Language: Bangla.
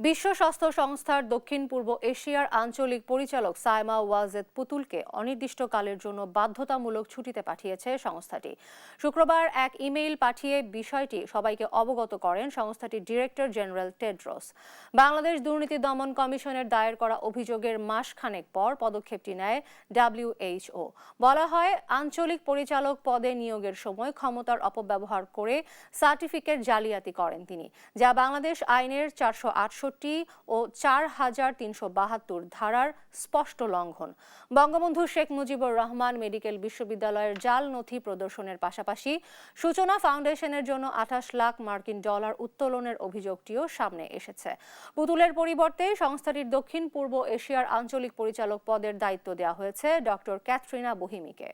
বিশ্ব স্বাস্থ্য সংস্থার দক্ষিণ পূর্ব এশিয়ার আঞ্চলিক পরিচালক সাইমা ওয়াজেদ পুতুলকে অনির্দিষ্টকালের জন্য বাধ্যতামূলক ছুটিতে পাঠিয়েছে সংস্থাটি। শুক্রবার এক ইমেইল পাঠিয়ে বিষয়টি সবাইকে অবগত করেন সংস্থাটির ডিরেক্টর জেনারেল টেড্রোস। বাংলাদেশ দুর্নীতি দমন কমিশনের দায়ের করা অভিযোগের মাসখানেক পর পদক্ষেপটি নেয় WHO। বলা হয়, আঞ্চলিক পরিচালক পদে নিয়োগের সময় ক্ষমতার অপব্যবহার করে সার্টিফিকেট জালিয়াতি করেন তিনি, যা বাংলাদেশ আইনের 468 ও 4372 ধারার স্পষ্ট লঙ্ঘন। বঙ্গবন্ধু শেখ মুজিবুর রহমান মেডিকেল বিশ্ববিদ্যালয়ের জাল নথি প্রদর্শনের পাশাপাশি সূচনা ফাউন্ডেশনের জন্য 28 লাখ মার্কিন ডলার উত্তোলনের অভিযোগটিও সামনে এসেছে। পুতুলের পরিবর্তে সংস্থাটির দক্ষিণ পূর্ব এশিয়ার আঞ্চলিক পরিচালক পদের দায়িত্ব দেওয়া হয়েছে ডক্টর ক্যাটরিনা বহিমিকে।